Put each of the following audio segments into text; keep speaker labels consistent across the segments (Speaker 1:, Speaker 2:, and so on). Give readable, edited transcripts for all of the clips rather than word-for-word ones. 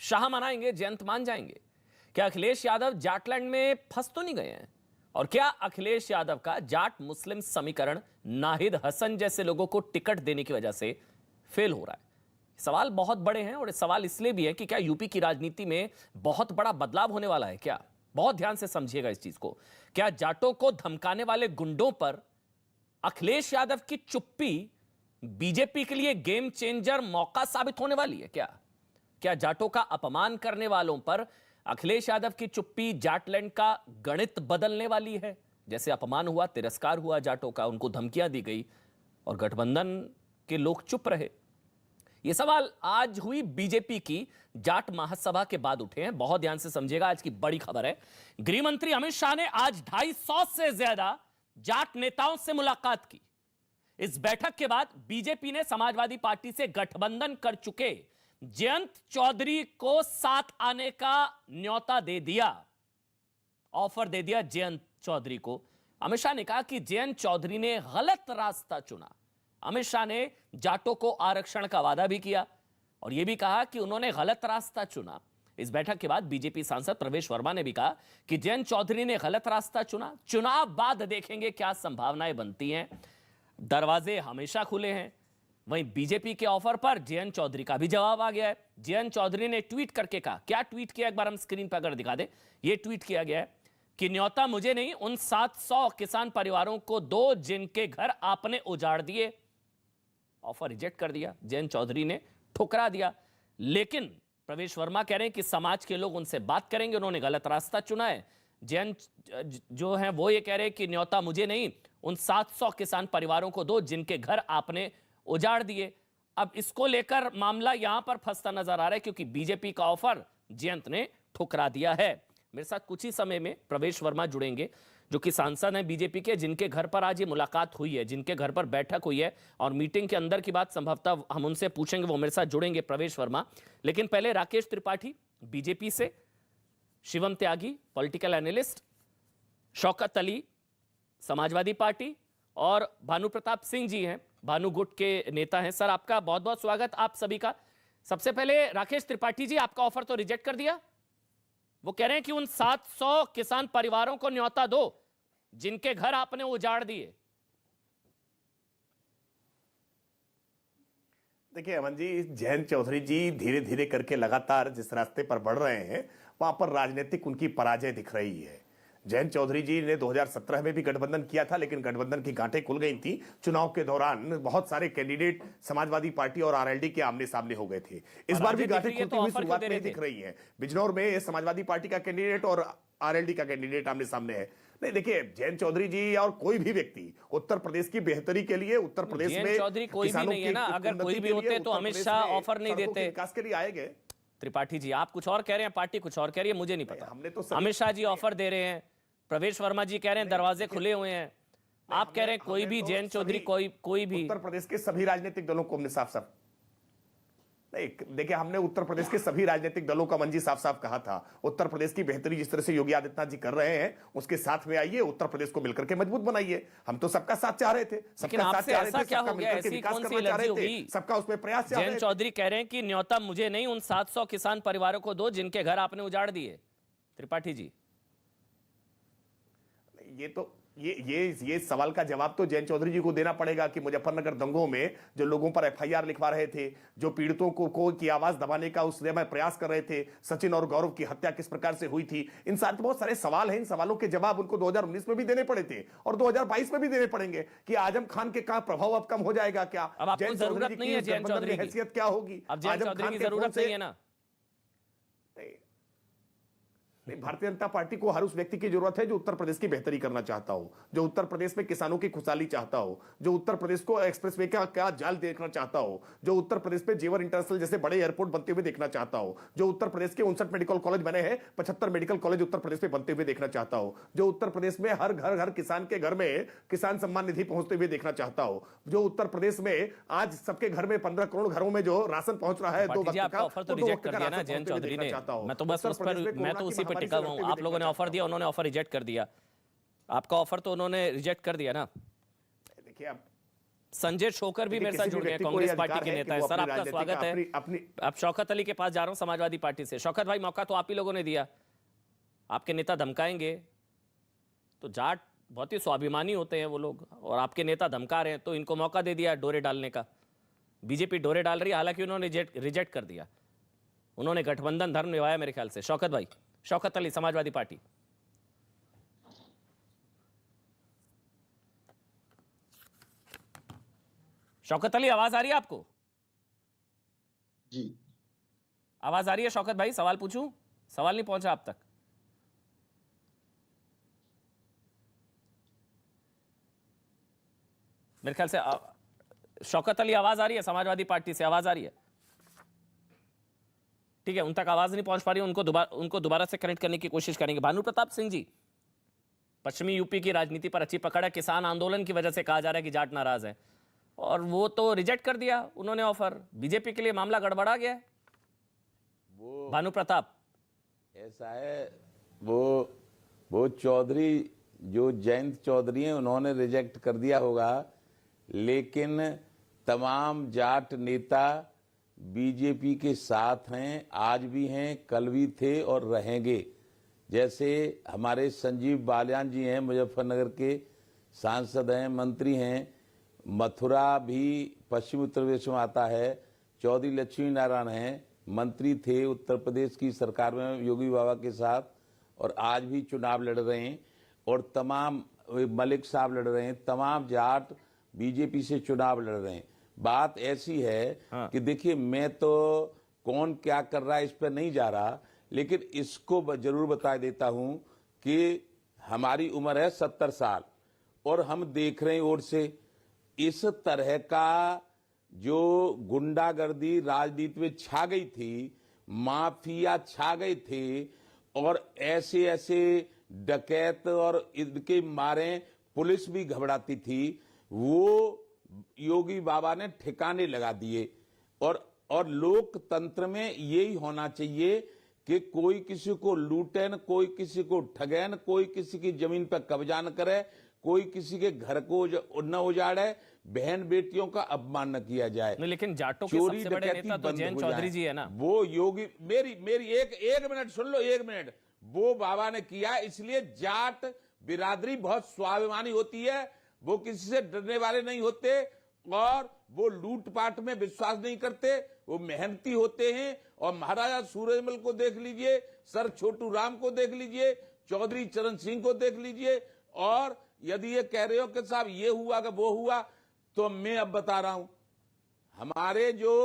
Speaker 1: शाह मनाएंगे, जयंत मान जाएंगे? क्या अखिलेश यादव जाटलैंड में फंस तो नहीं गए हैं? और क्या अखिलेश यादव का जाट मुस्लिम समीकरण नाहिद हसन जैसे लोगों को टिकट देने की वजह से फेल हो रहा है? सवाल बहुत बड़े हैं, और सवाल इसलिए भी है कि क्या यूपी की राजनीति में बहुत बड़ा बदलाव होने वाला है क्या? बहुत ध्यान से समझिएगा इस चीज को। क्या जाटों को धमकाने वाले गुंडों पर अखिलेश यादव की चुप्पी बीजेपी के लिए गेम चेंजर मौका साबित होने वाली है क्या? क्या जाटों का अपमान करने वालों पर अखिलेश यादव की चुप्पी जाटलैंड का गणित बदलने वाली है? जैसे अपमान हुआ, तिरस्कार हुआ जाटों का, उनको धमकियां दी गई और गठबंधन के लोग चुप रहे। ये सवाल आज हुई बीजेपी की जाट महासभा के बाद उठे हैं। बहुत ध्यान से समझिएगा, आज की बड़ी खबर है। गृह मंत्री अमित शाह ने आज 250 से ज्यादा जाट नेताओं से मुलाकात की। इस बैठक के बाद बीजेपी ने समाजवादी पार्टी से गठबंधन कर चुके जयंत चौधरी को साथ आने का न्योता दे दिया, ऑफर दे दिया जयंत चौधरी को। अमित शाह ने कहा कि जयंत चौधरी ने गलत रास्ता चुना। अमित शाह ने जाटों को आरक्षण का वादा भी किया और यह भी कहा कि उन्होंने गलत रास्ता चुना। इस बैठक के बाद बीजेपी सांसद प्रवेश वर्मा ने भी कहा कि जयंत चौधरी ने गलत रास्ता चुना, चुनाव बाद देखेंगे क्या संभावनाएं बनती हैं। दरवाजे हमेशा खुले हैं। वहीं बीजेपी के ऑफर पर जयंत चौधरी का भी जवाब आ गया है। जयंत चौधरी ने ट्वीट करके कहा, क्या ट्वीट किया एक बार हम स्क्रीन पर अगर दिखा दें। यह ट्वीट किया गया है कि न्योता मुझे नहीं, उन 700 किसान परिवारों को दो जिनके घर आपने उजाड़ दिए। ऑफर रिजेक्ट कर दिया, जयंत चौधरी ने ठुकरा दिया। लेकिन प्रवेश वर्मा कह रहे हैं कि समाज के लोग उनसे बात करेंगे, उन्होंने गलत रास्ता चुना है। जयंत जो है वो ये कह रहे हैं कि न्योता मुझे नहीं, उन 700 किसान परिवारों को दो जिनके घर आपने उजाड़ दिए। अब इसको लेकर मामला यहां पर फंसता नजर आ रहा है क्योंकि बीजेपी का ऑफर जयंत ने ठुकरा दिया है। मेरे साथ कुछ ही समय में प्रवेश वर्मा जुड़ेंगे जो कि सांसद हैं बीजेपी के, जिनके घर पर आज ये मुलाकात हुई है, जिनके घर पर बैठक हुई है और मीटिंग के अंदर की बात संभवतः हम उनसे पूछेंगे, वो मेरे साथ जुड़ेंगे प्रवेश वर्मा। लेकिन पहले राकेश त्रिपाठी बीजेपी से, Shivam Tyagi political analyst, Shaukat Ali Samajwadi Party और भानु प्रताप सिंह जी हैं, भानु गुट के नेता हैं। सर आपका बहुत बहुत स्वागत आप सभी का। सबसे पहले राकेश त्रिपाठी जी, आपका ऑफर तो रिजेक्ट कर दिया। वो कह रहे हैं कि उन 700 किसान परिवारों को न्योता दो जिनके घर आपने उजाड़ दिए।
Speaker 2: देखिए अमन जी, जयंत चौधरी जी धीरे धीरे करके लगातार जिस रास्ते पर बढ़ रहे हैं वहां पर राजनीतिक उनकी पराजय दिख रही है। जयंत चौधरी जी ने 2017 में भी गठबंधन किया था, लेकिन गठबंधन की गांठें खुल गई थी। चुनाव के दौरान बहुत सारे कैंडिडेट समाजवादी पार्टी और आरएलडी के आमने सामने हो गए थे। इस बार भी गांठें खुलती हुई शुरुआत में दिख रही है। बिजनौर में समाजवादी पार्टी का कैंडिडेट और आरएलडी का कैंडिडेट आमने सामने है। नहीं देखिए, जयंत चौधरी जी और कोई भी व्यक्ति उत्तर प्रदेश की बेहतरी के लिए, उत्तर प्रदेश में
Speaker 1: चौधरी कोई भी नहीं है ना, अगर कोई भी होते तो अमित शाह ऑफर नहीं देते।
Speaker 2: विकास के लिए आएंगे।
Speaker 1: त्रिपाठी जी आप कुछ और कह रहे हैं, पार्टी कुछ और कह रही है, मुझे नहीं पता। हमने तो अमित शाह जी ऑफर दे रहे हैं, प्रवेश वर्मा जी कह रहे हैं दरवाजे खुले हुए हैं, आप कह रहे हैं कोई भी, जयंत चौधरी कोई भी।
Speaker 2: उत्तर प्रदेश के सभी राजनीतिक दलों को हमने साफ नहीं, देखिए हमने उत्तर प्रदेश के सभी राजनीतिक दलों का मंजी साफ कहा था। उत्तर प्रदेश की बेहतरी जिस तरह से योगी आदित्यनाथ जी कर रहे हैं उसके साथ में आइए, उत्तर प्रदेश को मिलकर के मजबूत बनाइए। हम तो सबका साथ चाह रहे थे, सबका साथ चाह रहे थे, सबका मिलकर के विकास करना चाह रहे थे, सबका उसमें प्रयास चाह रहे थे।
Speaker 1: जयंत चौधरी कह रहे हैं कि न्योता मुझे नहीं, उन 700 किसान परिवारों को दो जिनके घर आपने उजाड़ दिए। त्रिपाठी जी
Speaker 2: ये सवाल का जवाब तो जयंत चौधरी जी को देना पड़ेगा कि मुजफ्फरनगर दंगों में जो लोगों पर एफआईआर लिखवा रहे थे, जो पीड़ितों को की आवाज दबाने का उस समय प्रयास कर रहे थे, सचिन और गौरव की हत्या किस प्रकार से हुई थी, इन सारे बहुत सारे सवाल हैं। इन सवालों के जवाब उनको 2019 में भी देने पड़े थे और 2022 में भी देने पड़ेंगे कि आजम खान के का प्रभाव अब कम हो जाएगा क्या,
Speaker 1: जयंत चौधरी की
Speaker 2: हैसियत क्या होगी,
Speaker 1: आजम खान की जरूरत नहीं है ना।
Speaker 2: भारतीय जनता पार्टी को हर उस व्यक्ति की जरूरत है जो उत्तर प्रदेश की बेहतरी करना चाहता हो, जो उत्तर प्रदेश में किसानों की खुशहाली चाहता हो, जो उत्तर प्रदेश को एक्सप्रेसवे का क्या जाल देखना चाहता हो, जो उत्तर प्रदेश में जेवर इंटरनेशनल जैसे बड़े एयरपोर्ट बनते हुए देखना चाहता हो, जो उत्तर प्रदेश के 59 मेडिकल कॉलेज बने हैं, 75 मेडिकल कॉलेज उत्तर प्रदेश में बनते हुए देखना चाहता हो, जो उत्तर प्रदेश में हर घर किसान के घर में किसान सम्मान निधि पहुंचते हुए देखना चाहता हो, जो उत्तर प्रदेश में आज सबके घर में 15 करोड़ घरों में जो राशन पहुंच रहा है, 2 वक्त का,
Speaker 1: ऑफर तो रिजेक्ट कर दिया ना जयंत चौधरी ने। मैं तो बस उस पर, मैं तो उसी पर टिका हुआ हूं। आप लोगों ने ऑफर दिया, उन्होंने ऑफर रिजेक्ट कर दिया। आपका ऑफर तो उन्होंने रिजेक्ट कर दिया ना।
Speaker 2: देखिए अब
Speaker 1: संजय शोकर भी मेरे साथ जुड़ गए, कांग्रेस पार्टी के नेता है। सर आपका स्वागत है। अब शौकत अली के पास जा रहा हूं, समाजवादी पार्टी से। शौकत भाई, मौका तो आप ही लोगों ने दिया, आपके नेता धमकाएंगे तो जाट बहुत ही स्वाभिमानी होते हैं वो लोग, और आपके नेता धमका रहे हैं तो इनको मौका दे दिया डोरे डालने का। बीजेपी डोरे डाल रही है, हालांकि उन्होंने रिजेक्ट कर दिया, उन्होंने गठबंधन धर्म निभाया मेरे ख्याल से। शौकत भाई, शौकत अली, समाजवादी पार्टी। शौकत अली, आवाज आ रही है आपको?
Speaker 3: जी,
Speaker 1: आवाज आ रही है शौकत भाई? सवाल पूछूं? सवाल नहीं पहुंचा आप तक? मेरे ख्याल से शौकत अली, आवाज आ रही है? समाजवादी पार्टी से आवाज आ रही है? ठीक है, उन तक आवाज नहीं पहुंच पा रही, उनको दोबारा से कनेक्ट करने की कोशिश करेंगे। भानु प्रताप सिंह जी, पश्चिमी यूपी की राजनीति पर अच्छी पकड़ है, किसान आंदोलन की वजह से कहा जा रहा है कि जाट नाराज है, और वो तो रिजेक्ट कर दिया उन्होंने ऑफर। बीजेपी के लिए मामला गड़बड़ा गया है।
Speaker 3: वो
Speaker 1: भानु प्रताप,
Speaker 3: ऐसा है, वो चौधरी जो जयंत चौधरी हैं उन्होंने रिजेक्ट कर दिया होगा, लेकिन तमाम जाट नेता बीजेपी के साथ हैं, आज भी हैं, कल भी थे और रहेंगे। जैसे हमारे संजीव बालियान जी हैं, मुजफ्फरनगर के सांसद हैं, मंत्री हैं। मथुरा भी पश्चिम उत्तर प्रदेश में आता है। चौधरी लक्ष्मी नारायण हैं, मंत्री थे उत्तर प्रदेश की सरकार में योगी बाबा के साथ, और आज भी चुनाव लड़ रहे हैं। और तमाम मलिक साहब लड़ रहे हैं, तमाम जाट बीजेपी से चुनाव लड़ रहे हैं। बात ऐसी है कि देखिए, मैं तो कौन क्या कर रहा है इस पर नहीं जा रहा, लेकिन इसको जरूर बता देता हूं कि हमारी उम्र है 70 साल, और हम देख रहे हैं ओर से इस तरह का जो गुंडागर्दी राजनीति में छा गई थी, माफिया छा गए थे, और ऐसे ऐसे डकैत और इनके मारे पुलिस भी घबराती थी, वो योगी बाबा ने ठिकाने लगा दिए। और लोकतंत्र में यही होना चाहिए कि कोई किसी को लूटे न, कोई किसी को ठगे न, कोई किसी की जमीन पर कब्जा न करे, कोई किसी के घर को न उजाड़े, बहन बेटियों का अपमान न किया जाए।
Speaker 1: लेकिन जाटों के सबसे बड़े नेता तो जयंत चौधरी जी है ना।
Speaker 3: वो योगी, मेरी एक मिनट सुन लो, 1 मिनट। वो बाबा ने किया, इसलिए जाट बिरादरी बहुत स्वाभिमानी होती है, वो किसी से डरने वाले नहीं होते, और वो लूटपाट में विश्वास नहीं करते, वो मेहनती होते हैं। और महाराजा सूरजमल को देख लीजिए, सर छोटू राम को देख लीजिए, चौधरी चरण सिंह को देख लीजिए। और यदि ये कह रहे हो कि साहब ये हुआ कि वो हुआ, तो मैं अब बता रहा हूं, हमारे जो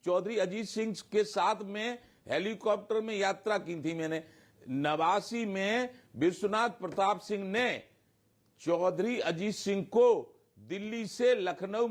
Speaker 3: चौधरी अजीत सिंह के साथ में हेलीकॉप्टर में यात्रा की थी मैंने, 89 में विश्वनाथ प्रताप सिंह ने चौधरी अजीत सिंह को दिल्ली से लखनऊ